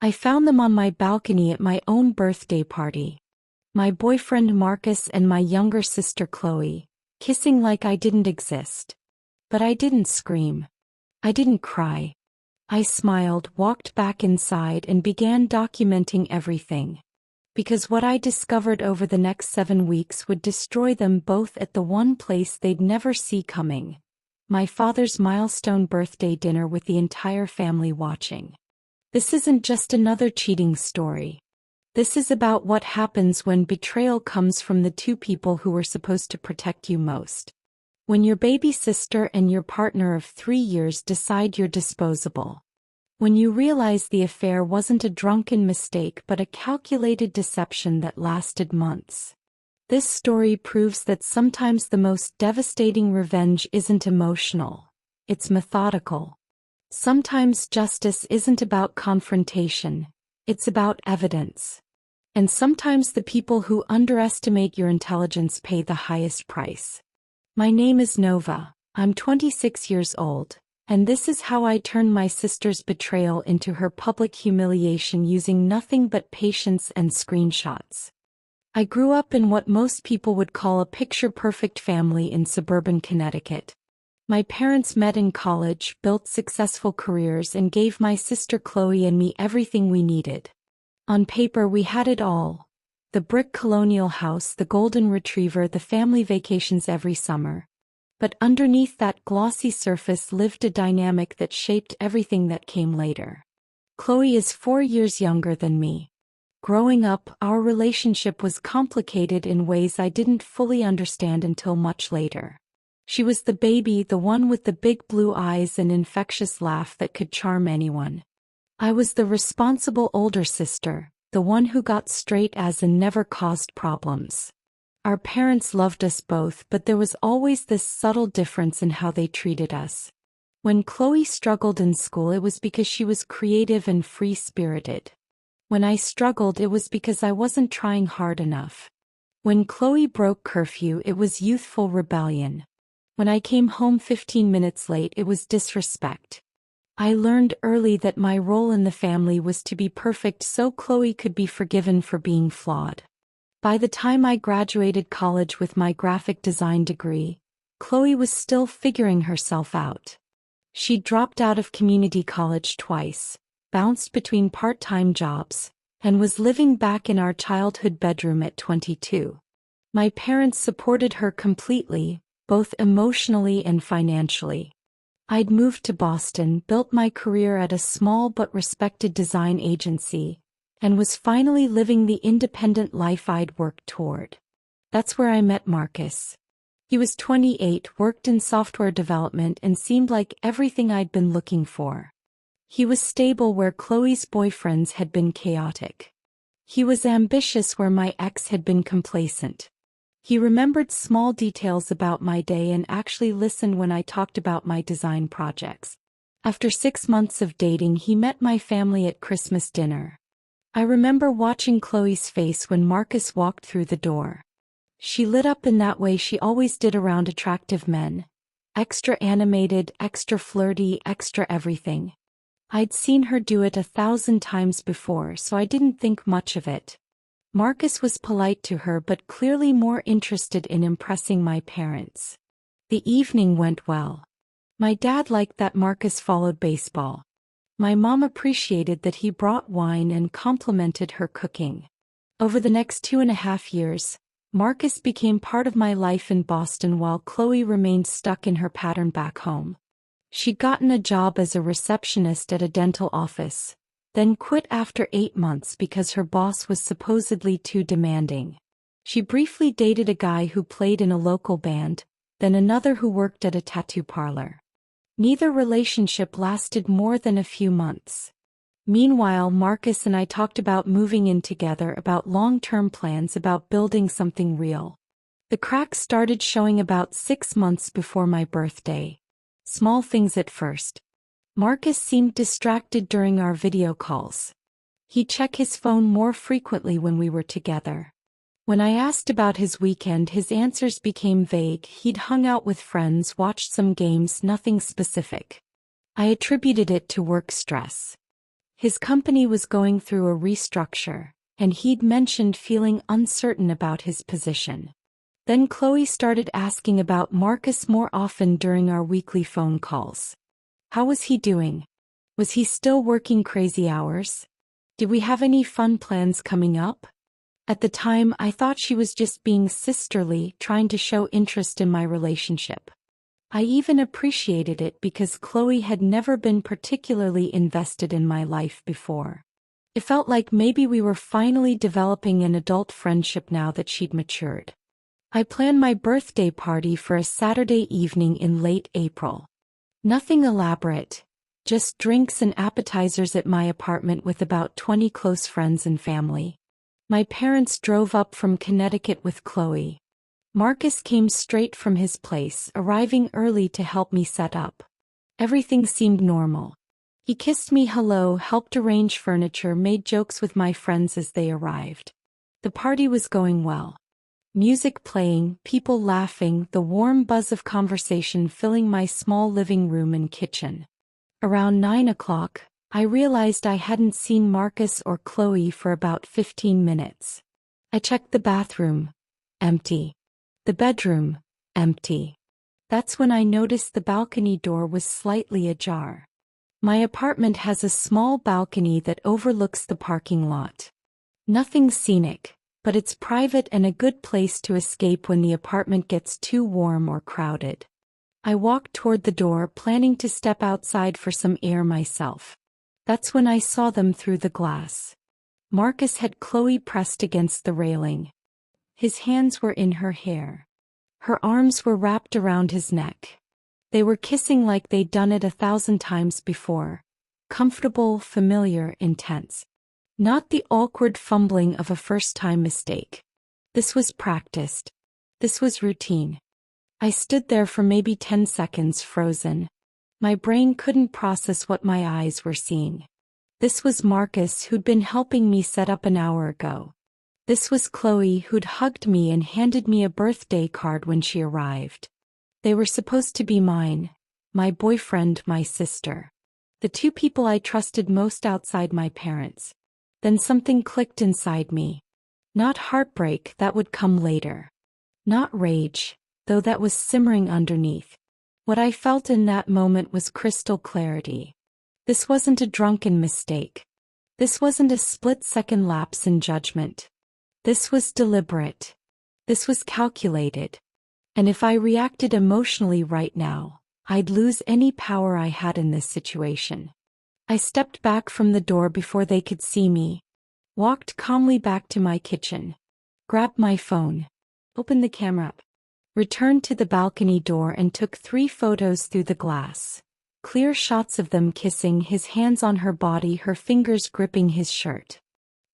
I found them on my balcony at my own birthday party. My boyfriend Marcus and my younger sister Chloe, kissing like I didn't exist. But I didn't scream. I didn't cry. I smiled, walked back inside and began documenting everything. Because what I discovered over the next 7 weeks would destroy them both at the one place they'd never see coming. My father's milestone birthday dinner with the entire family watching. This isn't just another cheating story. This is about what happens when betrayal comes from the two people who were supposed to protect you most. When your baby sister and your partner of 3 years decide you're disposable. When you realize the affair wasn't a drunken mistake but a calculated deception that lasted months. This story proves that sometimes the most devastating revenge isn't emotional, it's methodical. Sometimes justice isn't about confrontation, it's about evidence. And sometimes the people who underestimate your intelligence pay the highest price. My name is Nova, I'm 26 years old, and this is how I turned my sister's betrayal into her public humiliation using nothing but patience and screenshots. I grew up in what most people would call a picture-perfect family in suburban Connecticut. My parents met in college, built successful careers and gave my sister Chloe and me everything we needed. On paper we had it all. The brick colonial house, the golden retriever, the family vacations every summer. But underneath that glossy surface lived a dynamic that shaped everything that came later. Chloe is 4 years younger than me. Growing up, our relationship was complicated in ways I didn't fully understand until much later. She was the baby, the one with the big blue eyes and infectious laugh that could charm anyone. I was the responsible older sister, the one who got straight A's and never caused problems. Our parents loved us both, but there was always this subtle difference in how they treated us. When Chloe struggled in school, it was because she was creative and free-spirited. When I struggled, it was because I wasn't trying hard enough. When Chloe broke curfew, it was youthful rebellion. When I came home 15 minutes late, it was disrespect. I learned early that my role in the family was to be perfect so Chloe could be forgiven for being flawed. By the time I graduated college with my graphic design degree, Chloe was still figuring herself out. She dropped out of community college twice, bounced between part-time jobs, and was living back in our childhood bedroom at 22. My parents supported her completely, both emotionally and financially. I'd moved to Boston, built my career at a small but respected design agency, and was finally living the independent life I'd worked toward. That's where I met Marcus. He was 28, worked in software development and seemed like everything I'd been looking for. He was stable where Chloe's boyfriends had been chaotic. He was ambitious where my ex had been complacent. He remembered small details about my day and actually listened when I talked about my design projects. After 6 months of dating, he met my family at Christmas dinner. I remember watching Chloe's face when Marcus walked through the door. She lit up in that way she always did around attractive men. Extra animated, extra flirty, extra everything. I'd seen her do it 1,000 times before, so I didn't think much of it. Marcus was polite to her but clearly more interested in impressing my parents. The evening went well. My dad liked that Marcus followed baseball. My mom appreciated that he brought wine and complimented her cooking. Over the next 2.5 years, Marcus became part of my life in Boston while Chloe remained stuck in her pattern back home. She'd gotten a job as a receptionist at a dental office, then quit after 8 months because her boss was supposedly too demanding. She briefly dated a guy who played in a local band, then another who worked at a tattoo parlor. Neither relationship lasted more than a few months. Meanwhile, Marcus and I talked about moving in together, about long-term plans, about building something real. The cracks started showing about 6 months before my birthday. Small things at first. Marcus seemed distracted during our video calls. He'd check his phone more frequently when we were together. When I asked about his weekend, his answers became vague. He'd hung out with friends, watched some games, nothing specific. I attributed it to work stress. His company was going through a restructure, and he'd mentioned feeling uncertain about his position. Then Chloe started asking about Marcus more often during our weekly phone calls. How was he doing? Was he still working crazy hours? Did we have any fun plans coming up? At the time, I thought she was just being sisterly, trying to show interest in my relationship. I even appreciated it because Chloe had never been particularly invested in my life before. It felt like maybe we were finally developing an adult friendship now that she'd matured. I planned my birthday party for a Saturday evening in late April. Nothing elaborate, just drinks and appetizers at my apartment with about 20 close friends and family. My parents drove up from Connecticut with Chloe. Marcus came straight from his place, arriving early to help me set up. Everything seemed normal. He kissed me hello, helped arrange furniture, made jokes with my friends as they arrived. The party was going well. Music playing, people laughing, the warm buzz of conversation filling my small living room and kitchen. Around 9 o'clock, I realized I hadn't seen Marcus or Chloe for about 15 minutes. I checked the bathroom. Empty. The bedroom, empty. That's when I noticed the balcony door was slightly ajar. My apartment has a small balcony that overlooks the parking lot. Nothing scenic, but it's private and a good place to escape when the apartment gets too warm or crowded. I walked toward the door, planning to step outside for some air myself. That's when I saw them through the glass. Marcus had Chloe pressed against the railing. His hands were in her hair. Her arms were wrapped around his neck. They were kissing like they'd done it 1,000 times before. Comfortable, familiar, intense. Not the awkward fumbling of a first-time mistake. This was practiced. This was routine. I stood there for maybe 10 seconds, frozen. My brain couldn't process what my eyes were seeing. This was Marcus, who'd been helping me set up an hour ago. This was Chloe, who'd hugged me and handed me a birthday card when she arrived. They were supposed to be mine, my boyfriend, my sister. The two people I trusted most outside my parents. Then something clicked inside me. Not heartbreak, that would come later. Not rage, though that was simmering underneath. What I felt in that moment was crystal clarity. This wasn't a drunken mistake. This wasn't a split-second lapse in judgment. This was deliberate. This was calculated. And if I reacted emotionally right now, I'd lose any power I had in this situation. I stepped back from the door before they could see me, walked calmly back to my kitchen, grabbed my phone, opened the camera up, returned to the balcony door and took 3 photos through the glass. Clear shots of them kissing, his hands on her body, her fingers gripping his shirt.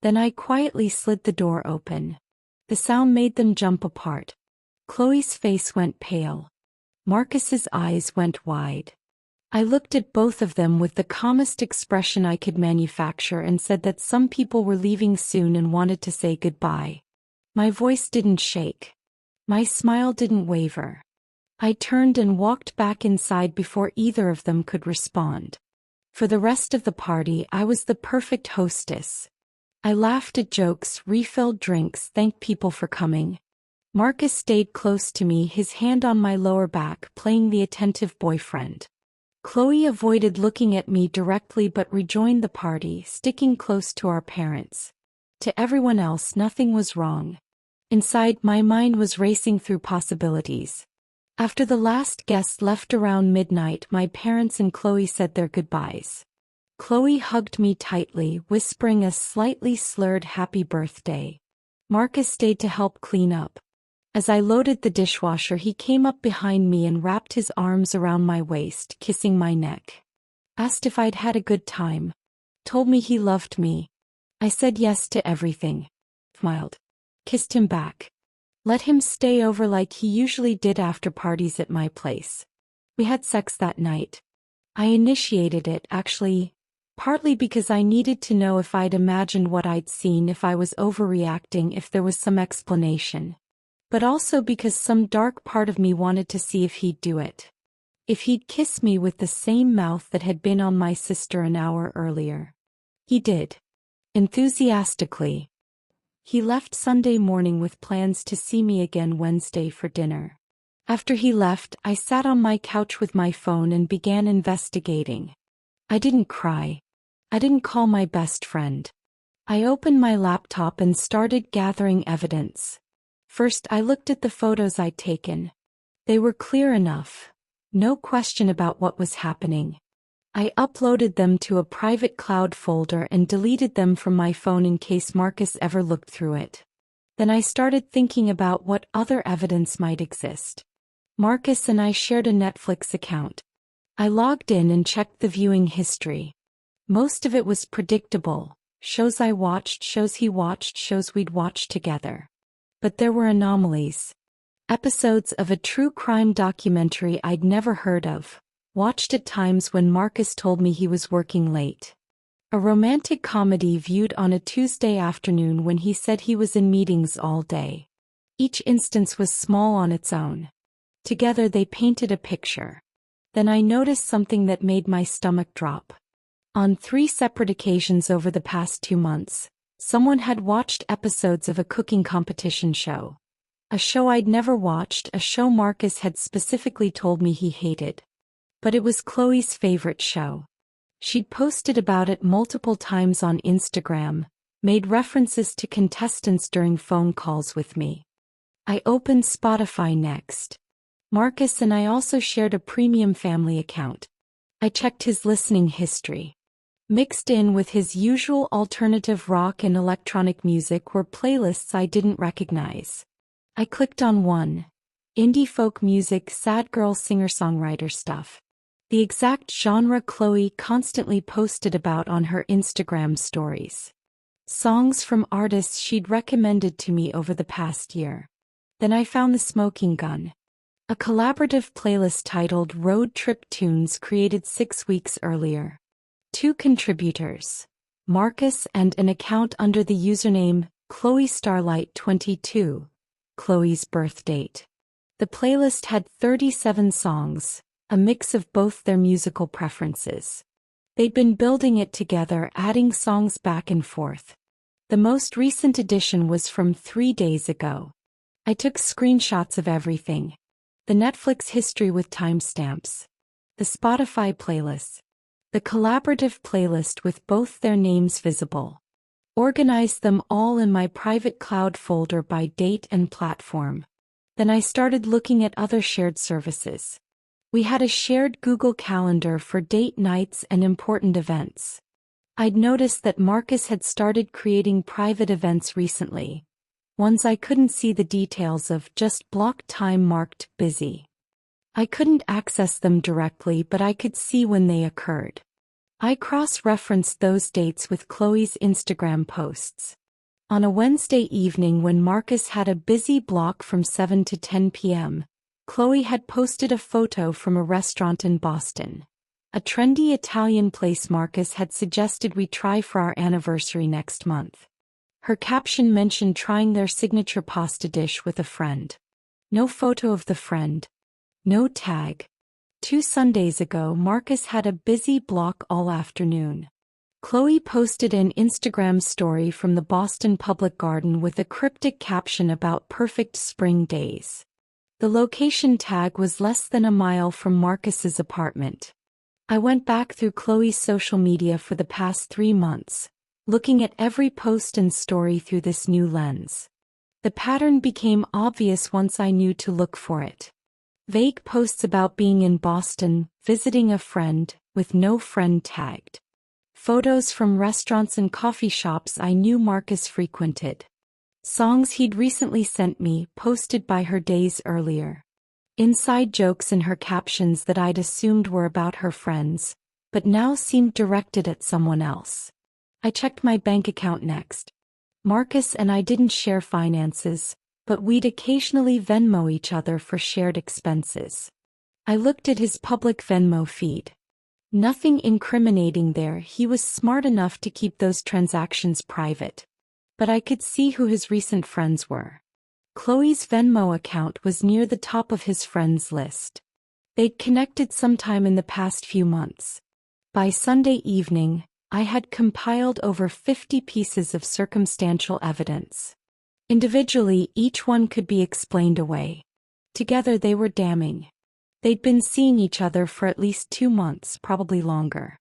Then I quietly slid the door open. The sound made them jump apart. Chloe's face went pale. Marcus's eyes went wide. I looked at both of them with the calmest expression I could manufacture and said that some people were leaving soon and wanted to say goodbye. My voice didn't shake. My smile didn't waver. I turned and walked back inside before either of them could respond. For the rest of the party, I was the perfect hostess. I laughed at jokes, refilled drinks, thanked people for coming. Marcus stayed close to me, his hand on my lower back, playing the attentive boyfriend. Chloe avoided looking at me directly but rejoined the party, sticking close to our parents. To everyone else, nothing was wrong. Inside, my mind was racing through possibilities. After the last guest left around midnight, my parents and Chloe said their goodbyes. Chloe hugged me tightly, whispering a slightly slurred happy birthday. Marcus stayed to help clean up. As I loaded the dishwasher, he came up behind me and wrapped his arms around my waist, kissing my neck. Asked if I'd had a good time. Told me he loved me. I said yes to everything. Smiled. Kissed him back. Let him stay over like he usually did after parties at my place. We had sex that night. I initiated it, actually, partly because I needed to know if I'd imagined what I'd seen, if I was overreacting, if there was some explanation. But also because some dark part of me wanted to see if he'd do it. If he'd kiss me with the same mouth that had been on my sister an hour earlier. He did. Enthusiastically. He left Sunday morning with plans to see me again Wednesday for dinner. After he left, I sat on my couch with my phone and began investigating. I didn't cry. I didn't call my best friend. I opened my laptop and started gathering evidence. First, I looked at the photos I'd taken. They were clear enough. No question about what was happening. I uploaded them to a private cloud folder and deleted them from my phone in case Marcus ever looked through it. Then I started thinking about what other evidence might exist. Marcus and I shared a Netflix account. I logged in and checked the viewing history. Most of it was predictable. Shows I watched, shows he watched, shows we'd watched together. But there were anomalies. Episodes of a true crime documentary I'd never heard of. Watched at times when Marcus told me he was working late. A romantic comedy viewed on a Tuesday afternoon when he said he was in meetings all day. Each instance was small on its own. Together they painted a picture. Then I noticed something that made my stomach drop. On 3 separate occasions over the past 2 months, someone had watched episodes of a cooking competition show. A show I'd never watched, a show Marcus had specifically told me he hated. But it was Chloe's favorite show. She'd posted about it multiple times on Instagram, made references to contestants during phone calls with me. I opened Spotify next. Marcus and I also shared a premium family account. I checked his listening history. Mixed in with his usual alternative rock and electronic music were playlists I didn't recognize. I clicked on one. Indie folk music, sad girl singer-songwriter stuff. The exact genre Chloe constantly posted about on her Instagram stories. Songs from artists she'd recommended to me over the past year. Then I found The Smoking Gun. A collaborative playlist titled Road Trip Tunes created 6 weeks earlier. 2 contributors, Marcus and an account under the username Chloe Starlight 22, Chloe's birth date. The playlist had 37 songs, a mix of both their musical preferences. They'd been building it together, adding songs back and forth. The most recent addition was from 3 days ago. I took screenshots of everything. The Netflix history with timestamps. The Spotify playlists. The collaborative playlist with both their names visible. Organized them all in my private cloud folder by date and platform. Then I started looking at other shared services. We had a shared Google Calendar for date nights and important events. I'd noticed that Marcus had started creating private events recently. Ones I couldn't see the details of, just blocked time marked busy. I couldn't access them directly, but I could see when they occurred. I cross-referenced those dates with Chloe's Instagram posts. On a Wednesday evening when Marcus had a busy block from 7 to 10 p.m., Chloe had posted a photo from a restaurant in Boston. A trendy Italian place Marcus had suggested we try for our anniversary next month. Her caption mentioned trying their signature pasta dish with a friend. No photo of the friend. No tag. 2 Sundays ago Marcus had a busy block all afternoon. Chloe posted an Instagram story from the Boston Public Garden with a cryptic caption about perfect spring days. The location tag was less than a mile from Marcus's apartment. I went back through Chloe's social media for the past 3 months, looking at every post and story through this new lens. The pattern became obvious once I knew to look for it. Vague posts about being in Boston, visiting a friend, with no friend tagged. Photos from restaurants and coffee shops I knew Marcus frequented. Songs he'd recently sent me, posted by her days earlier. Inside jokes in her captions that I'd assumed were about her friends, but now seemed directed at someone else. I checked my bank account next. Marcus and I didn't share finances, but we'd occasionally Venmo each other for shared expenses. I looked at his public Venmo feed. Nothing incriminating there. He was smart enough to keep those transactions private. But I could see who his recent friends were. Chloe's Venmo account was near the top of his friends list. They'd connected sometime in the past few months. By Sunday evening, I had compiled over 50 pieces of circumstantial evidence. Individually, each one could be explained away. Together they were damning. They'd been seeing each other for at least 2 months, probably longer.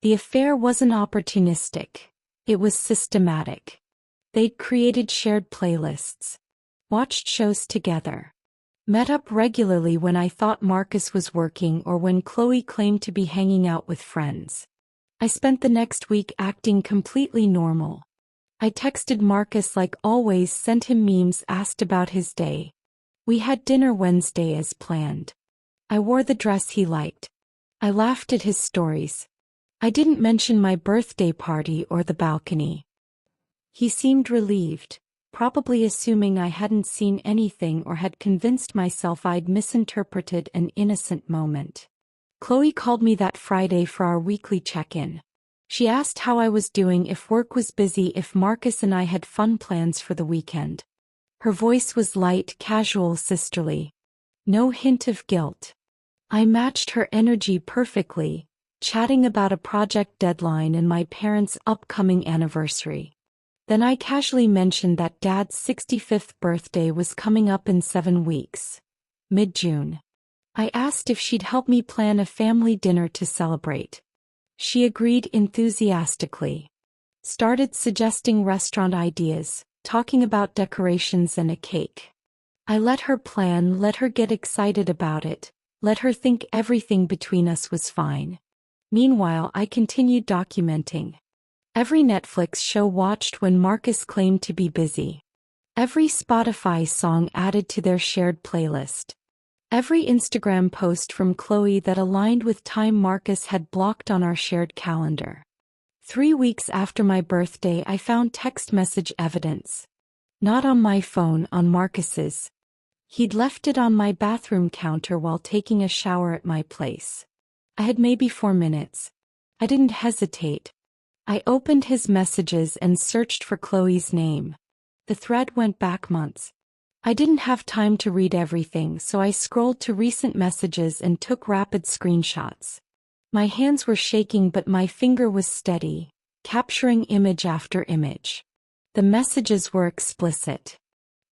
The affair wasn't opportunistic. It was systematic. They'd created shared playlists, watched shows together, met up regularly when I thought Marcus was working or when Chloe claimed to be hanging out with friends. I spent the next week acting completely normal. I texted Marcus like always, sent him memes, asked about his day. We had dinner Wednesday as planned. I wore the dress he liked. I laughed at his stories. I didn't mention my birthday party or the balcony. He seemed relieved, probably assuming I hadn't seen anything or had convinced myself I'd misinterpreted an innocent moment. Chloe called me that Friday for our weekly check-in. She asked how I was doing, if work was busy, if Marcus and I had fun plans for the weekend. Her voice was light, casual, sisterly. No hint of guilt. I matched her energy perfectly, chatting about a project deadline and my parents' upcoming anniversary. Then I casually mentioned that Dad's 65th birthday was coming up in 7 weeks, mid-June. I asked if she'd help me plan a family dinner to celebrate. She agreed enthusiastically. Started suggesting restaurant ideas, talking about decorations and a cake. I let her plan, let her get excited about it, let her think everything between us was fine. Meanwhile, I continued documenting. Every Netflix show watched when Marcus claimed to be busy. Every Spotify song added to their shared playlist. Every Instagram post from Chloe that aligned with time Marcus had blocked on our shared calendar. 3 weeks after my birthday, I found text message evidence. Not on my phone, on Marcus's. He'd left it on my bathroom counter while taking a shower at my place. I had maybe 4 minutes. I didn't hesitate. I opened his messages and searched for Chloe's name. The thread went back months. I didn't have time to read everything, so I scrolled to recent messages and took rapid screenshots. My hands were shaking, but my finger was steady, capturing image after image. The messages were explicit.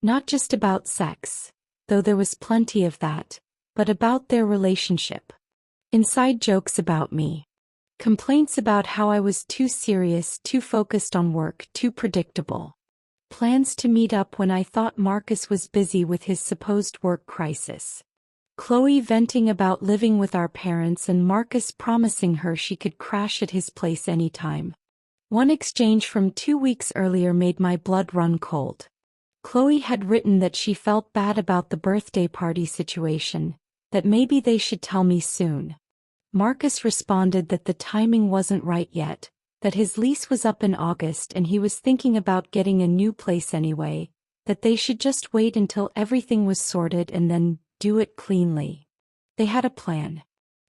Not just about sex, though there was plenty of that, but about their relationship. Inside jokes about me. Complaints about how I was too serious, too focused on work, too predictable. Plans to meet up when I thought Marcus was busy with his supposed work crisis. Chloe venting about living with our parents and Marcus promising her she could crash at his place anytime. One exchange from 2 weeks earlier made my blood run cold. Chloe had written that she felt bad about the birthday party situation, that maybe they should tell me soon. Marcus responded that the timing wasn't right yet, that his lease was up in August and he was thinking about getting a new place anyway, that they should just wait until everything was sorted and then do it cleanly. They had a plan.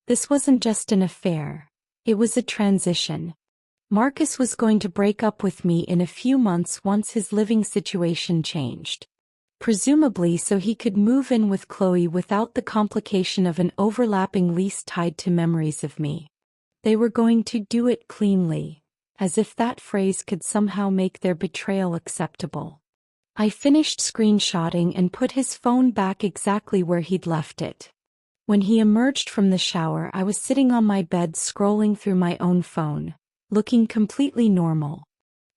This wasn't just an affair. It was a transition. Marcus was going to break up with me in a few months once his living situation changed. Presumably so he could move in with Chloe without the complication of an overlapping lease tied to memories of me. They were going to do it cleanly, as if that phrase could somehow make their betrayal acceptable. I finished screenshotting and put his phone back exactly where he'd left it. When he emerged from the shower, I was sitting on my bed scrolling through my own phone, looking completely normal.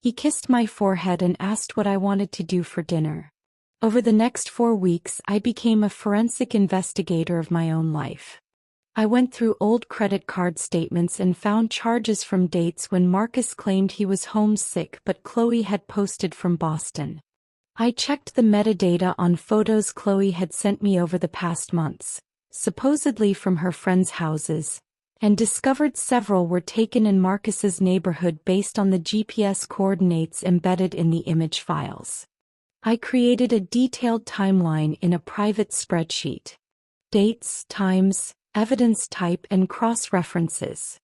He kissed my forehead and asked what I wanted to do for dinner. Over the next 4 weeks, I became a forensic investigator of my own life. I went through old credit card statements and found charges from dates when Marcus claimed he was homesick but Chloe had posted from Boston. I checked the metadata on photos Chloe had sent me over the past months, supposedly from her friends' houses, and discovered several were taken in Marcus's neighborhood based on the GPS coordinates embedded in the image files. I created a detailed timeline in a private spreadsheet. Dates, times, evidence type and cross-references.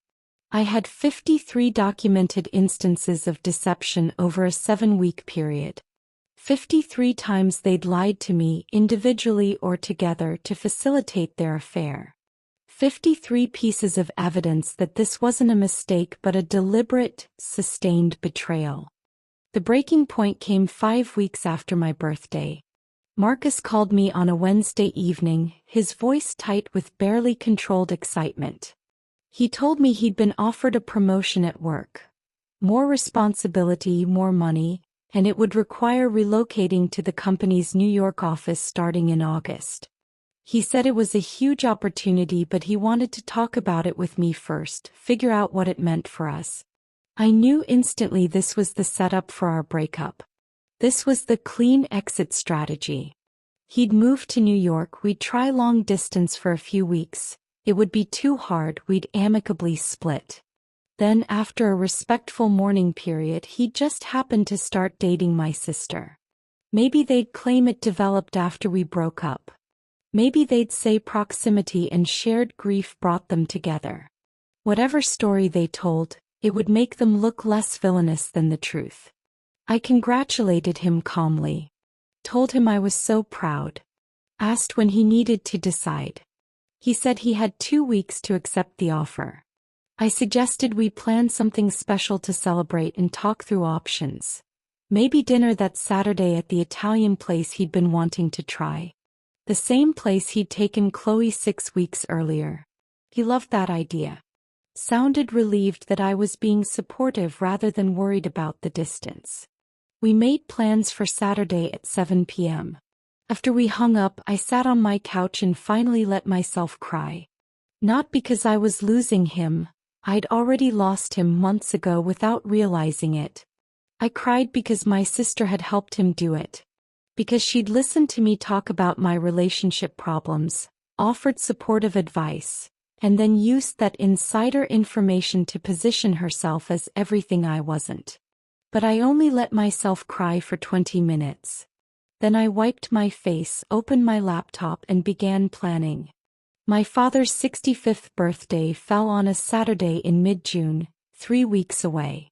I had 53 documented instances of deception over a 7-week period. 53 times they'd lied to me, individually or together, to facilitate their affair. 53 pieces of evidence that this wasn't a mistake but a deliberate, sustained betrayal. The breaking point came 5 weeks after my birthday. Marcus called me on a Wednesday evening, his voice tight with barely controlled excitement. He told me he'd been offered a promotion at work. More responsibility, more money, and it would require relocating to the company's New York office starting in August. He said it was a huge opportunity, but he wanted to talk about it with me first, figure out what it meant for us. I knew instantly this was the setup for our breakup. This was the clean exit strategy. He'd move to New York, we'd try long distance for a few weeks. It would be too hard, we'd amicably split. Then after a respectful mourning period, he just happened to start dating my sister. Maybe they'd claim it developed after we broke up. Maybe they'd say proximity and shared grief brought them together. Whatever story they told, it would make them look less villainous than the truth. I congratulated him calmly. Told him I was so proud. Asked when he needed to decide. He said he had 2 weeks to accept the offer. I suggested we plan something special to celebrate and talk through options. Maybe dinner that Saturday at the Italian place he'd been wanting to try. The same place he'd taken Chloe 6 weeks earlier. He loved that idea. Sounded relieved that I was being supportive rather than worried about the distance. We made plans for Saturday at 7 p.m. After we hung up, I sat on my couch and finally let myself cry. Not because I was losing him. I'd already lost him months ago without realizing it. I cried because my sister had helped him do it. Because she'd listened to me talk about my relationship problems, offered supportive advice, and then used that insider information to position herself as everything I wasn't. But I only let myself cry for 20 minutes. Then I wiped my face, opened my laptop, and began planning. My father's 65th birthday fell on a Saturday in mid-June, 3 weeks away.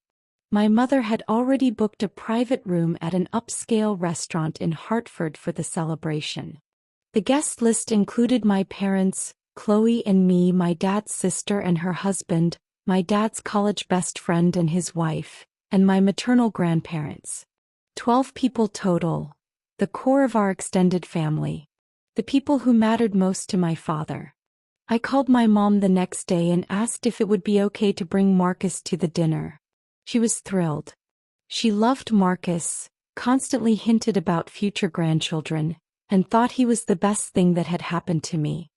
My mother had already booked a private room at an upscale restaurant in Hartford for the celebration. The guest list included my parents, Chloe and me, my dad's sister and her husband, my dad's college best friend and his wife, and my maternal grandparents. 12 people total, the core of our extended family. The people who mattered most to my father. I called my mom the next day and asked if it would be okay to bring Marcus to the dinner. She was thrilled. She loved Marcus, constantly hinted about future grandchildren, and thought he was the best thing that had happened to me.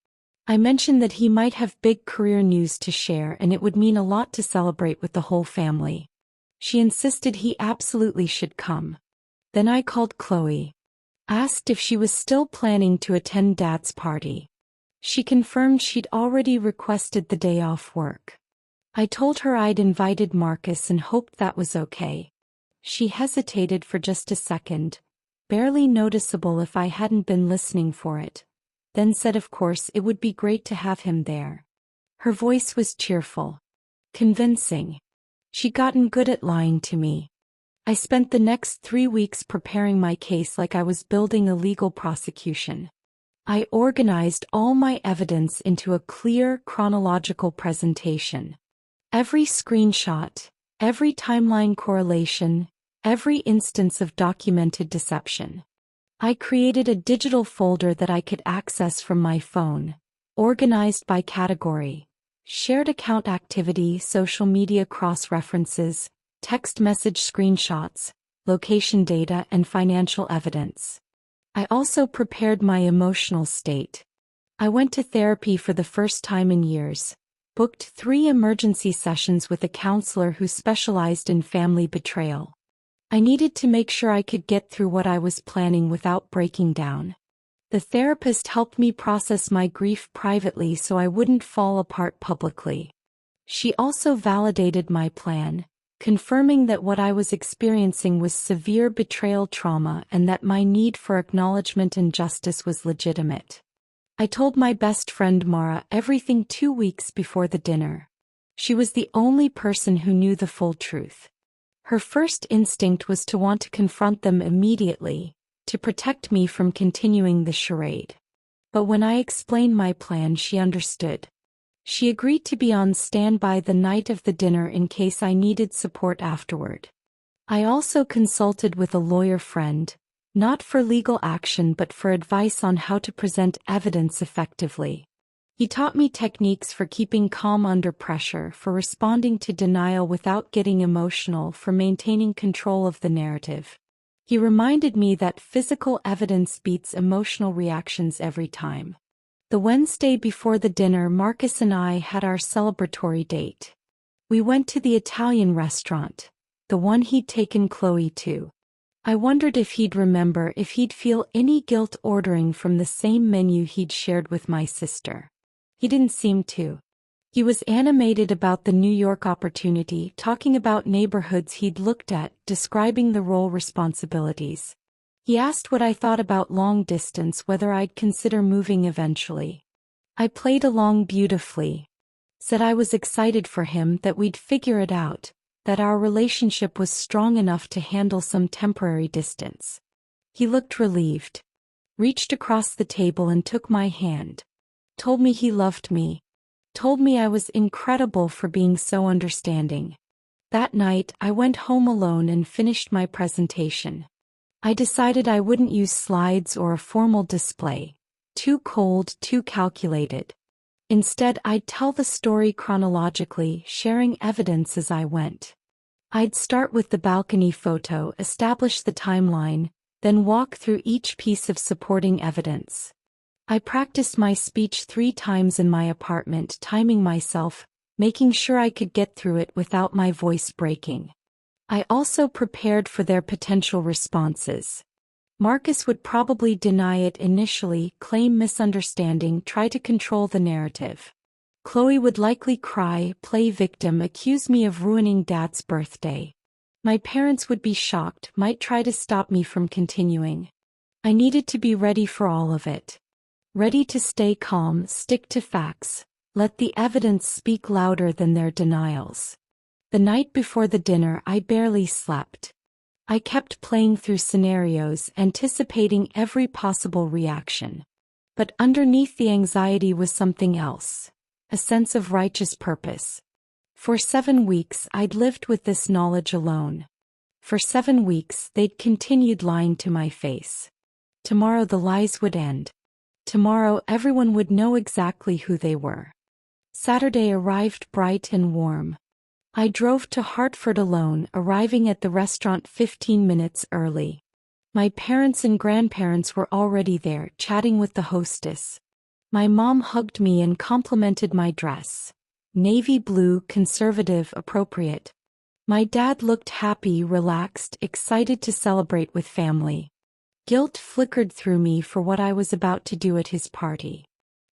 I mentioned that he might have big career news to share and it would mean a lot to celebrate with the whole family. She insisted he absolutely should come. Then I called Chloe. Asked if she was still planning to attend Dad's party. She confirmed she'd already requested the day off work. I told her I'd invited Marcus and hoped that was okay. She hesitated for just a second, barely noticeable if I hadn't been listening for it, then said of course it would be great to have him there. Her voice was cheerful. Convincing. She'd gotten good at lying to me. I spent the next 3 weeks preparing my case like I was building a legal prosecution. I organized all my evidence into a clear, chronological presentation. Every screenshot, every timeline correlation, every instance of documented deception. I created a digital folder that I could access from my phone, organized by category, shared account activity, social media cross-references, text message screenshots, location data, and financial evidence. I also prepared my emotional state. I went to therapy for the first time in years, booked 3 emergency sessions with a counselor who specialized in family betrayal. I needed to make sure I could get through what I was planning without breaking down. The therapist helped me process my grief privately so I wouldn't fall apart publicly. She also validated my plan, confirming that what I was experiencing was severe betrayal trauma and that my need for acknowledgement and justice was legitimate. I told my best friend Mara everything 2 weeks before the dinner. She was the only person who knew the full truth. Her first instinct was to want to confront them immediately, to protect me from continuing the charade. But when I explained my plan, she understood. She agreed to be on standby the night of the dinner in case I needed support afterward. I also consulted with a lawyer friend, not for legal action but for advice on how to present evidence effectively. He taught me techniques for keeping calm under pressure, for responding to denial without getting emotional, for maintaining control of the narrative. He reminded me that physical evidence beats emotional reactions every time. The Wednesday before the dinner, Marcus and I had our celebratory date. We went to the Italian restaurant, the one he'd taken Chloe to. I wondered if he'd remember, if he'd feel any guilt ordering from the same menu he'd shared with my sister. He didn't seem to. He was animated about the New York opportunity, talking about neighborhoods he'd looked at, describing the role responsibilities. He asked what I thought about long distance, whether I'd consider moving eventually. I played along beautifully. Said I was excited for him, that we'd figure it out, that our relationship was strong enough to handle some temporary distance. He looked relieved. Reached across the table and took my hand. Told me he loved me. Told me I was incredible for being so understanding. That night, I went home alone and finished my presentation. I decided I wouldn't use slides or a formal display. Too cold, too calculated. Instead, I'd tell the story chronologically, sharing evidence as I went. I'd start with the balcony photo, establish the timeline, then walk through each piece of supporting evidence. I practiced my speech 3 times in my apartment, timing myself, making sure I could get through it without my voice breaking. I also prepared for their potential responses. Marcus would probably deny it initially, claim misunderstanding, try to control the narrative. Chloe would likely cry, play victim, accuse me of ruining Dad's birthday. My parents would be shocked, might try to stop me from continuing. I needed to be ready for all of it. Ready to stay calm, stick to facts, let the evidence speak louder than their denials. The night before the dinner, I barely slept. I kept playing through scenarios, anticipating every possible reaction. But underneath the anxiety was something else, a sense of righteous purpose. For 7 weeks, I'd lived with this knowledge alone. For 7 weeks, they'd continued lying to my face. Tomorrow the lies would end. Tomorrow everyone would know exactly who they were. Saturday arrived bright and warm. I drove to Hartford alone, arriving at the restaurant 15 minutes early. My parents and grandparents were already there, chatting with the hostess. My mom hugged me and complimented my dress. Navy blue, conservative, appropriate. My dad looked happy, relaxed, excited to celebrate with family. Guilt flickered through me for what I was about to do at his party.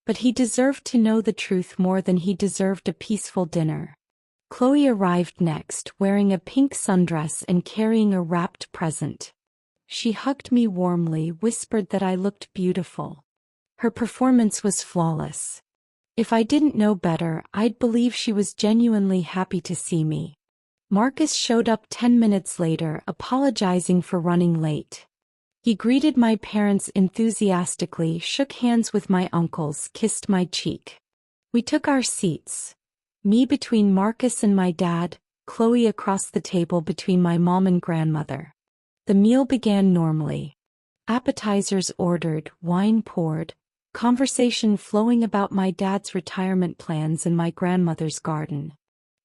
But he deserved to know the truth more than he deserved a peaceful dinner. Chloe arrived next, wearing a pink sundress and carrying a wrapped present. She hugged me warmly, whispered that I looked beautiful. Her performance was flawless. If I didn't know better, I'd believe she was genuinely happy to see me. Marcus showed up 10 minutes later, apologizing for running late. He greeted my parents enthusiastically, shook hands with my uncles, kissed my cheek. We took our seats. Me between Marcus and my dad, Chloe across the table between my mom and grandmother. The meal began normally. Appetizers ordered, wine poured, conversation flowing about my dad's retirement plans and my grandmother's garden.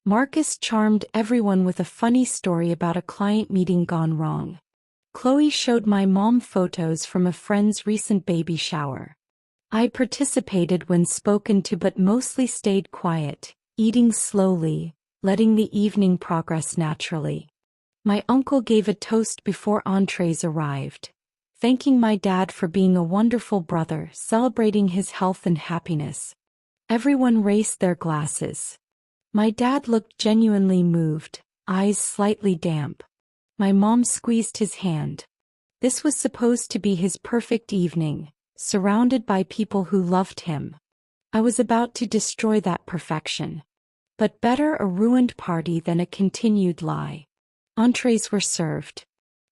Marcus charmed everyone with a funny story about a client meeting gone wrong. Chloe showed my mom photos from a friend's recent baby shower. I participated when spoken to but mostly stayed quiet, eating slowly, letting the evening progress naturally. My uncle gave a toast before entrees arrived, thanking my dad for being a wonderful brother, celebrating his health and happiness. Everyone raised their glasses. My dad looked genuinely moved, eyes slightly damp. My mom squeezed his hand. This was supposed to be his perfect evening, surrounded by people who loved him. I was about to destroy that perfection. But better a ruined party than a continued lie. Entrees were served.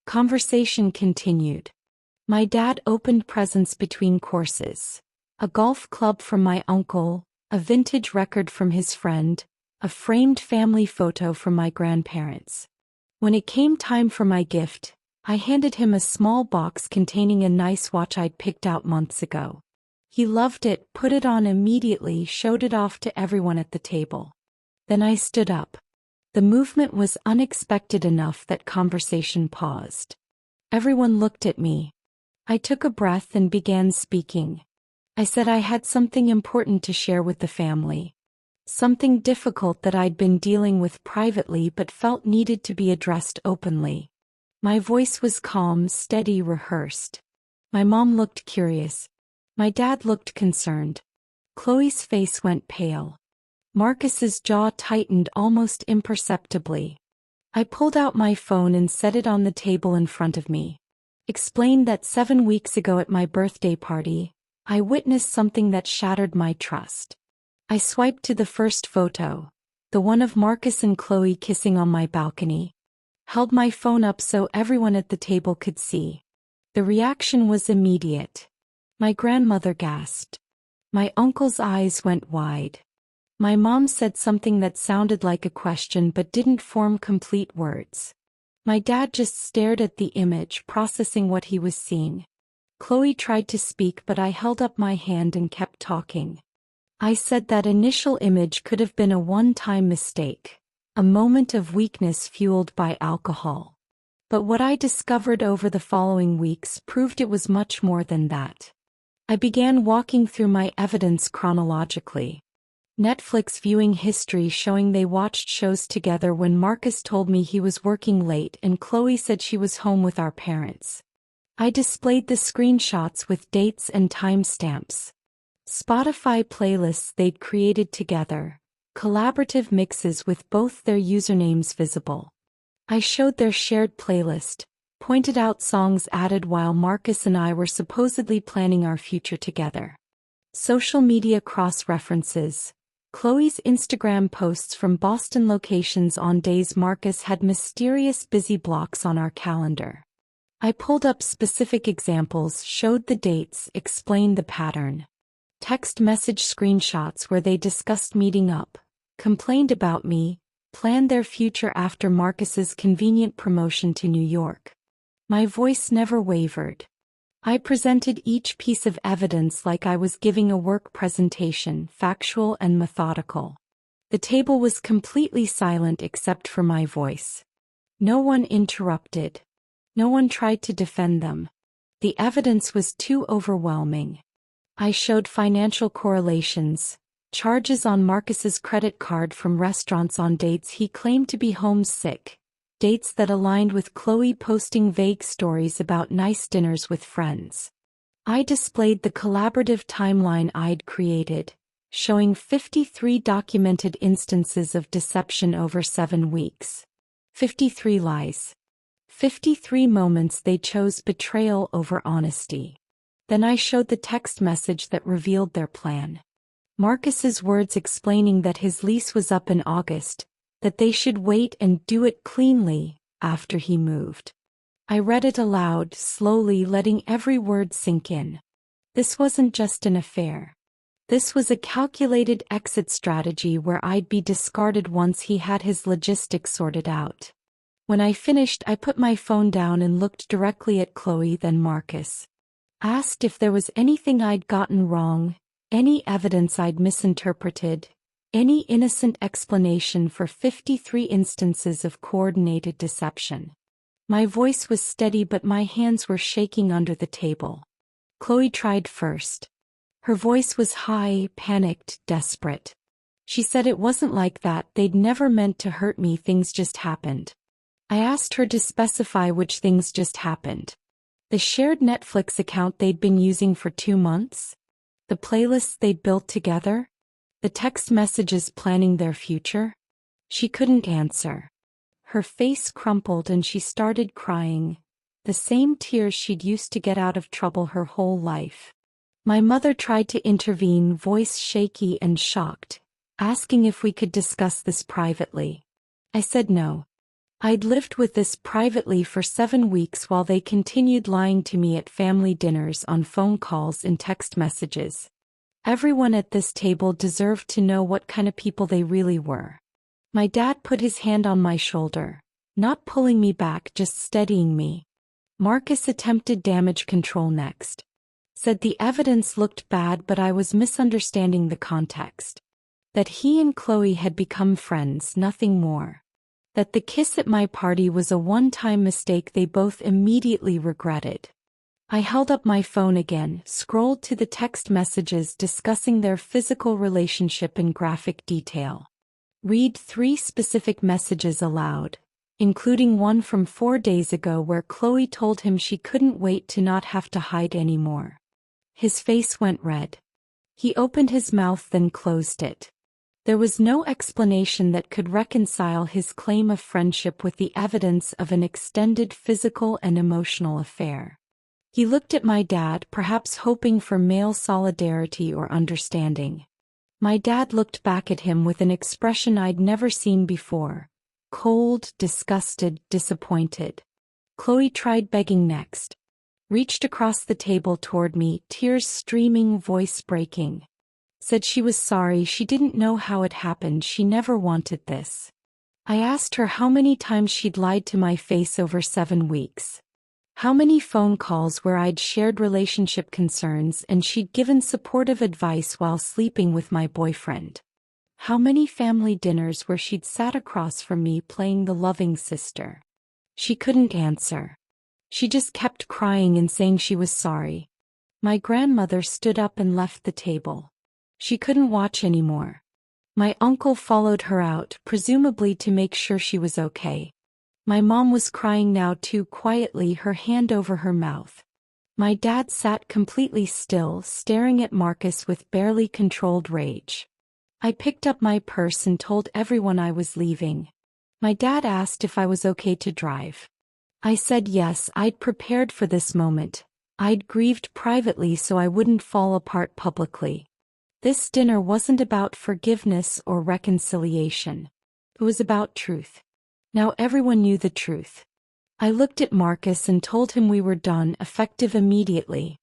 Conversation continued. My dad opened presents between courses. A golf club from my uncle, a vintage record from his friend, a framed family photo from my grandparents. When it came time for my gift, I handed him a small box containing a nice watch I'd picked out months ago. He loved it, put it on immediately, showed it off to everyone at the table. Then I stood up. The movement was unexpected enough that conversation paused. Everyone looked at me. I took a breath and began speaking. I said I had something important to share with the family. Something difficult that I'd been dealing with privately but felt needed to be addressed openly. My voice was calm, steady, rehearsed. My mom looked curious. My dad looked concerned. Chloe's face went pale. Marcus's jaw tightened almost imperceptibly. I pulled out my phone and set it on the table in front of me. Explained that 7 weeks ago at my birthday party, I witnessed something that shattered my trust. I swiped to the first photo, the one of Marcus and Chloe kissing on my balcony. Held my phone up so everyone at the table could see. The reaction was immediate. My grandmother gasped. My uncle's eyes went wide. My mom said something that sounded like a question but didn't form complete words. My dad just stared at the image, processing what he was seeing. Chloe tried to speak, but I held up my hand and kept talking. I said that initial image could have been a one-time mistake, a moment of weakness fueled by alcohol. But what I discovered over the following weeks proved it was much more than that. I began walking through my evidence chronologically. Netflix viewing history showing they watched shows together when Marcus told me he was working late and Chloe said she was home with our parents. I displayed the screenshots with dates and timestamps. Spotify playlists they'd created together, collaborative mixes with both their usernames visible. I showed their shared playlist, pointed out songs added while Marcus and I were supposedly planning our future together. Social media cross-references. Chloe's Instagram posts from Boston locations on days Marcus had mysterious busy blocks on our calendar. I pulled up specific examples, showed the dates, explained the pattern. Text message screenshots where they discussed meeting up, complained about me, planned their future after Marcus's convenient promotion to New York. My voice never wavered. I presented each piece of evidence like I was giving a work presentation, factual and methodical. The table was completely silent except for my voice. No one interrupted. No one tried to defend them. The evidence was too overwhelming. I showed financial correlations, charges on Marcus's credit card from restaurants on dates he claimed to be homesick, dates that aligned with Chloe posting vague stories about nice dinners with friends. I displayed the collaborative timeline I'd created, showing 53 documented instances of deception over 7 weeks. 53 lies. 53 moments they chose betrayal over honesty. Then I showed the text message that revealed their plan. Marcus's words explaining that his lease was up in August, that they should wait and do it cleanly after he moved. I read it aloud, slowly letting every word sink in. This wasn't just an affair. This was a calculated exit strategy where I'd be discarded once he had his logistics sorted out. When I finished, I put my phone down and looked directly at Chloe, then Marcus. Asked if there was anything I'd gotten wrong, any evidence I'd misinterpreted, any innocent explanation for 53 instances of coordinated deception. My voice was steady but my hands were shaking under the table. Chloe tried first. Her voice was high, panicked, desperate. She said it wasn't like that, they'd never meant to hurt me, things just happened. I asked her to specify which things just happened. The shared Netflix account they'd been using for 2 months? The playlists they'd built together? The text messages planning their future? She couldn't answer. Her face crumpled and she started crying, the same tears she'd used to get out of trouble her whole life. My mother tried to intervene, voice shaky and shocked, asking if we could discuss this privately. I said no. I'd lived with this privately for 7 weeks while they continued lying to me at family dinners, on phone calls and text messages. Everyone at this table deserved to know what kind of people they really were. My dad put his hand on my shoulder, not pulling me back, just steadying me. Marcus attempted damage control next. Said the evidence looked bad, but I was misunderstanding the context. That he and Chloe had become friends, nothing more. That the kiss at my party was a one-time mistake they both immediately regretted. I held up my phone again, scrolled to the text messages discussing their physical relationship in graphic detail. Read 3 specific messages aloud, including one from 4 days ago where Chloe told him she couldn't wait to not have to hide anymore. His face went red. He opened his mouth then closed it. There was no explanation that could reconcile his claim of friendship with the evidence of an extended physical and emotional affair. He looked at my dad, perhaps hoping for male solidarity or understanding. My dad looked back at him with an expression I'd never seen before: cold, disgusted, disappointed. Chloe tried begging next. Reached across the table toward me, tears streaming, voice breaking. Said she was sorry, she didn't know how it happened, she never wanted this. I asked her how many times she'd lied to my face over 7 weeks. How many phone calls where I'd shared relationship concerns and she'd given supportive advice while sleeping with my boyfriend. How many family dinners where she'd sat across from me playing the loving sister. She couldn't answer. She just kept crying and saying she was sorry. My grandmother stood up and left the table. She couldn't watch anymore. My uncle followed her out, presumably to make sure she was okay. My mom was crying now too, quietly, her hand over her mouth. My dad sat completely still, staring at Marcus with barely controlled rage. I picked up my purse and told everyone I was leaving. My dad asked if I was okay to drive. I said yes, I'd prepared for this moment. I'd grieved privately so I wouldn't fall apart publicly. This dinner wasn't about forgiveness or reconciliation. It was about truth. Now everyone knew the truth. I looked at Marcus and told him we were done, effective immediately.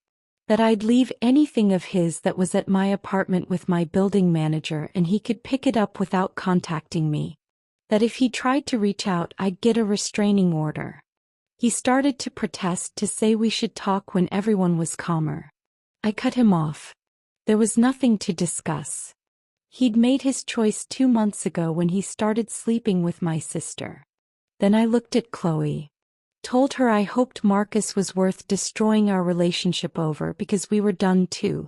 That I'd leave anything of his that was at my apartment with my building manager and he could pick it up without contacting me. That if he tried to reach out, I'd get a restraining order. He started to protest, to say we should talk when everyone was calmer. I cut him off. There was nothing to discuss. He'd made his choice 2 months ago when he started sleeping with my sister. Then I looked at Chloe. Told her I hoped Marcus was worth destroying our relationship over because we were done too.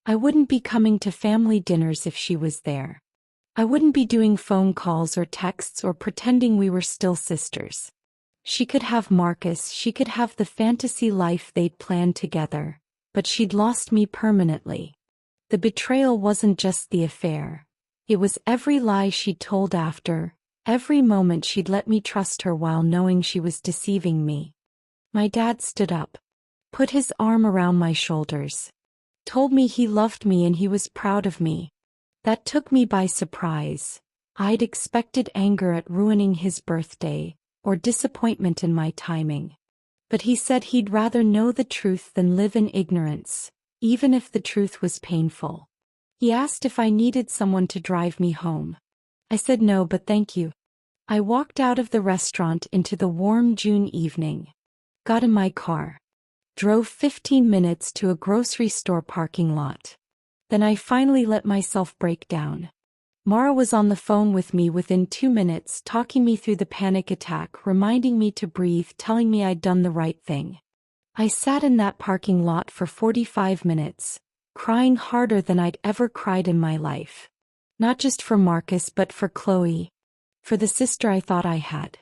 I wouldn't be coming to family dinners if she was there. I wouldn't be doing phone calls or texts or pretending we were still sisters. She could have Marcus, she could have the fantasy life they'd planned together, but she'd lost me permanently. The betrayal wasn't just the affair. It was every lie she'd told after, every moment she'd let me trust her while knowing she was deceiving me. My dad stood up, put his arm around my shoulders, told me he loved me and he was proud of me. That took me by surprise. I'd expected anger at ruining his birthday, or disappointment in my timing. But he said he'd rather know the truth than live in ignorance, even if the truth was painful. He asked if I needed someone to drive me home. I said no, but thank you. I walked out of the restaurant into the warm June evening. Got in my car. Drove 15 minutes to a grocery store parking lot. Then I finally let myself break down. Mara was on the phone with me within 2 minutes, talking me through the panic attack, reminding me to breathe, telling me I'd done the right thing. I sat in that parking lot for 45 minutes, crying harder than I'd ever cried in my life. Not just for Marcus but for Chloe. For the sister I thought I had.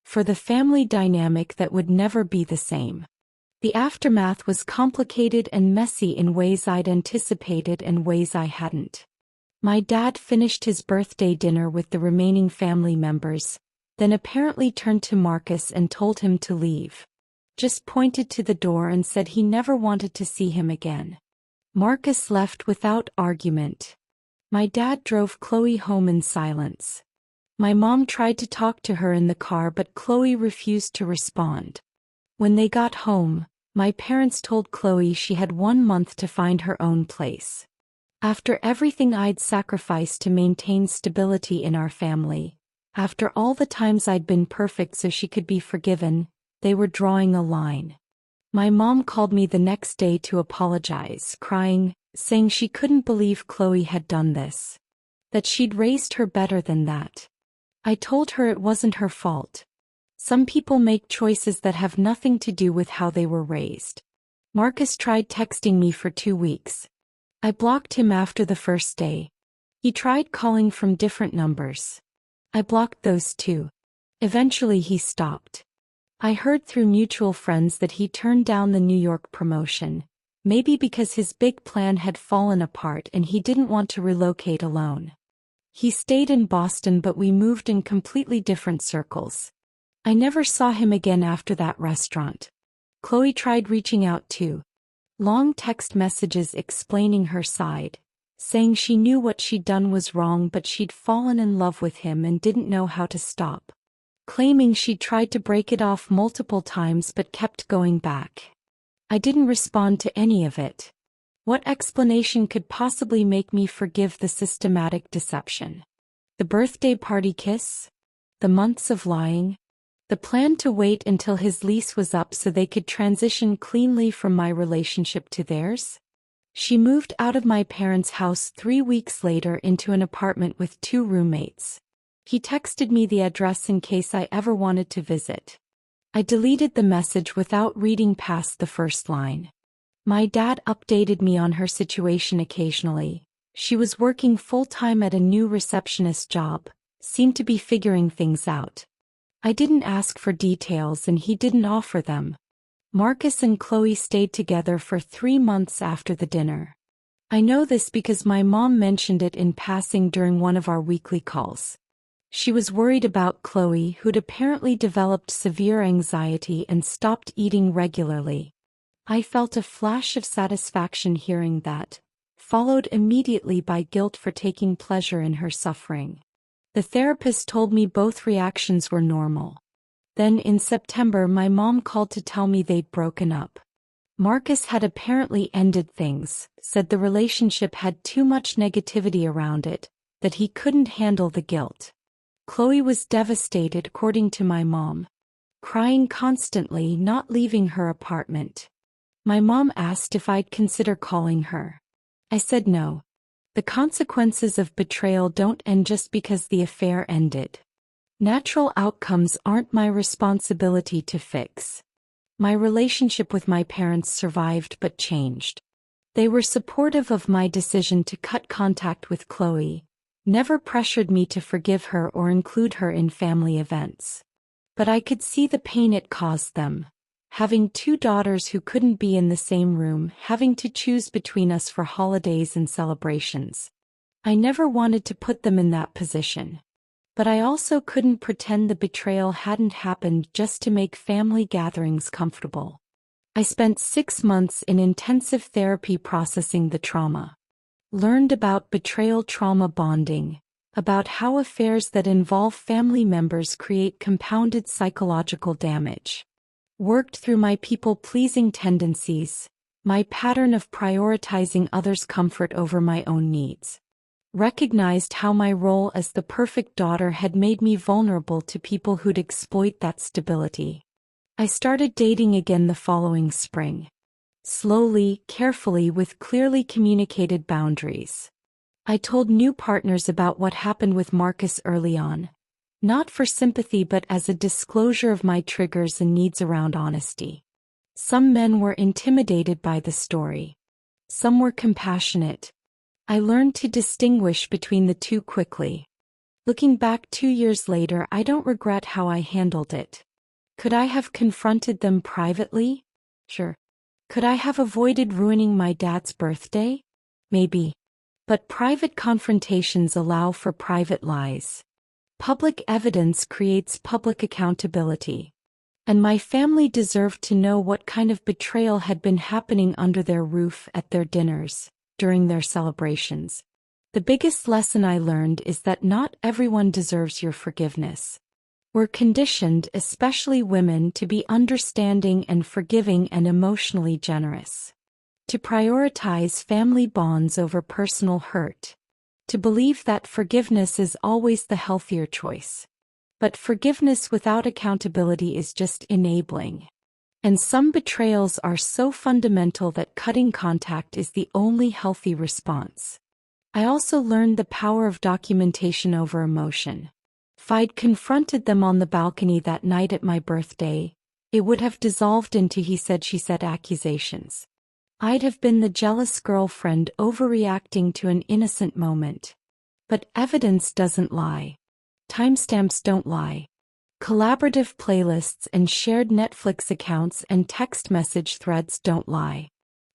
For the family dynamic that would never be the same. The aftermath was complicated and messy in ways I'd anticipated and ways I hadn't. My dad finished his birthday dinner with the remaining family members, then apparently turned to Marcus and told him to leave. Just pointed to the door and said he never wanted to see him again. Marcus left without argument. My dad drove Chloe home in silence. My mom tried to talk to her in the car but Chloe refused to respond. When they got home, my parents told Chloe she had 1 month to find her own place. After everything I'd sacrificed to maintain stability in our family, after all the times I'd been perfect so she could be forgiven, they were drawing a line. My mom called me the next day to apologize, crying, saying she couldn't believe Chloe had done this. That she'd raised her better than that. I told her it wasn't her fault. Some people make choices that have nothing to do with how they were raised. Marcus tried texting me for 2 weeks. I blocked him after the first day. He tried calling from different numbers. I blocked those too. Eventually he stopped. I heard through mutual friends that he turned down the New York promotion, maybe because his big plan had fallen apart and he didn't want to relocate alone. He stayed in Boston, but we moved in completely different circles. I never saw him again after that restaurant. Chloe tried reaching out too. Long text messages explaining her side, saying she knew what she'd done was wrong but she'd fallen in love with him and didn't know how to stop. Claiming she'd tried to break it off multiple times but kept going back. I didn't respond to any of it. What explanation could possibly make me forgive the systematic deception? The birthday party kiss? The months of lying? The plan to wait until his lease was up so they could transition cleanly from my relationship to theirs? She moved out of my parents' house 3 weeks later into an apartment with 2 roommates. He texted me the address in case I ever wanted to visit. I deleted the message without reading past the first line. My dad updated me on her situation occasionally. She was working full-time at a new receptionist job, seemed to be figuring things out. I didn't ask for details and he didn't offer them. Marcus and Chloe stayed together for 3 months after the dinner. I know this because my mom mentioned it in passing during one of our weekly calls. She was worried about Chloe, who'd apparently developed severe anxiety and stopped eating regularly. I felt a flash of satisfaction hearing that, followed immediately by guilt for taking pleasure in her suffering. The therapist told me both reactions were normal. Then in September my mom called to tell me they'd broken up. Marcus had apparently ended things, said the relationship had too much negativity around it, that he couldn't handle the guilt. Chloe was devastated, according to my mom. Crying constantly, not leaving her apartment. My mom asked if I'd consider calling her. I said no. The consequences of betrayal don't end just because the affair ended. Natural outcomes aren't my responsibility to fix. My relationship with my parents survived but changed. They were supportive of my decision to cut contact with Chloe, never pressured me to forgive her or include her in family events. But I could see the pain it caused them. Having 2 daughters who couldn't be in the same room, having to choose between us for holidays and celebrations. I never wanted to put them in that position. But I also couldn't pretend the betrayal hadn't happened just to make family gatherings comfortable. I spent 6 months in intensive therapy processing the trauma. Learned about betrayal trauma bonding, about how affairs that involve family members create compounded psychological damage. Worked through my people-pleasing tendencies, my pattern of prioritizing others' comfort over my own needs. Recognized how my role as the perfect daughter had made me vulnerable to people who'd exploit that stability. I started dating again the following spring. Slowly, carefully, with clearly communicated boundaries. I told new partners about what happened with Marcus early on, not for sympathy but as a disclosure of my triggers and needs around honesty. Some men were intimidated by the story. Some were compassionate. I learned to distinguish between the two quickly. Looking back 2 years later, I don't regret how I handled it. Could I have confronted them privately? Sure. Could I have avoided ruining my dad's birthday? Maybe. But private confrontations allow for private lies. Public evidence creates public accountability. And my family deserved to know what kind of betrayal had been happening under their roof, at their dinners, during their celebrations. The biggest lesson I learned is that not everyone deserves your forgiveness. We're conditioned, especially women, to be understanding and forgiving and emotionally generous. To prioritize family bonds over personal hurt. To believe that forgiveness is always the healthier choice. But forgiveness without accountability is just enabling. And some betrayals are so fundamental that cutting contact is the only healthy response. I also learned the power of documentation over emotion. If I'd confronted them on the balcony that night at my birthday, it would have dissolved into he said she said accusations. I'd have been the jealous girlfriend overreacting to an innocent moment. But evidence doesn't lie. Timestamps don't lie. Collaborative playlists and shared Netflix accounts and text message threads don't lie.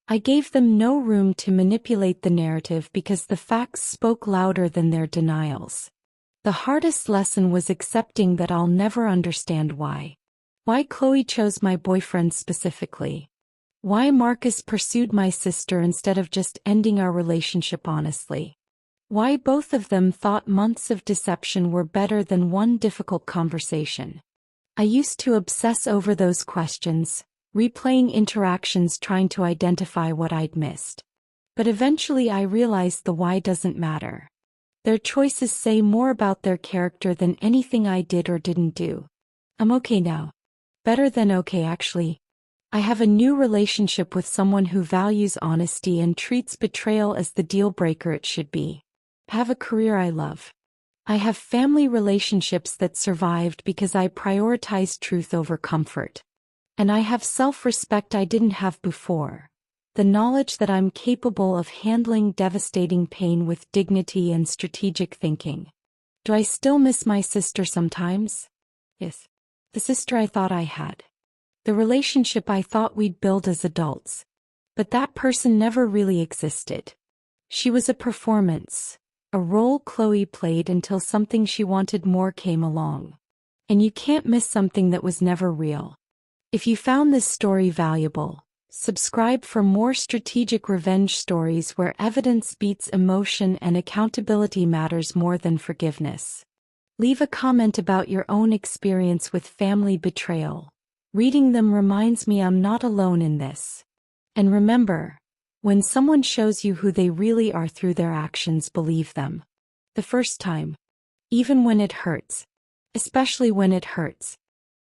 I gave them no room to manipulate the narrative because the facts spoke louder than their denials. The hardest lesson was accepting that I'll never understand why. Why Chloe chose my boyfriend specifically. Why Marcus pursued my sister instead of just ending our relationship honestly. Why both of them thought months of deception were better than one difficult conversation. I used to obsess over those questions, replaying interactions trying to identify what I'd missed. But eventually I realized the why doesn't matter. Their choices say more about their character than anything I did or didn't do. I'm okay now. Better than okay actually. I have a new relationship with someone who values honesty and treats betrayal as the deal breaker it should be. Have a career I love. I have family relationships that survived because I prioritized truth over comfort. And I have self-respect I didn't have before. The knowledge that I'm capable of handling devastating pain with dignity and strategic thinking. Do I still miss my sister sometimes? Yes. The sister I thought I had. The relationship I thought we'd build as adults. But that person never really existed. She was a performance. A role Chloe played until something she wanted more came along. And you can't miss something that was never real. If you found this story valuable, subscribe for more strategic revenge stories where evidence beats emotion and accountability matters more than forgiveness. Leave a comment about your own experience with family betrayal. Reading them reminds me I'm not alone in this. And remember, when someone shows you who they really are through their actions, believe them. The first time. Even when it hurts. Especially when it hurts.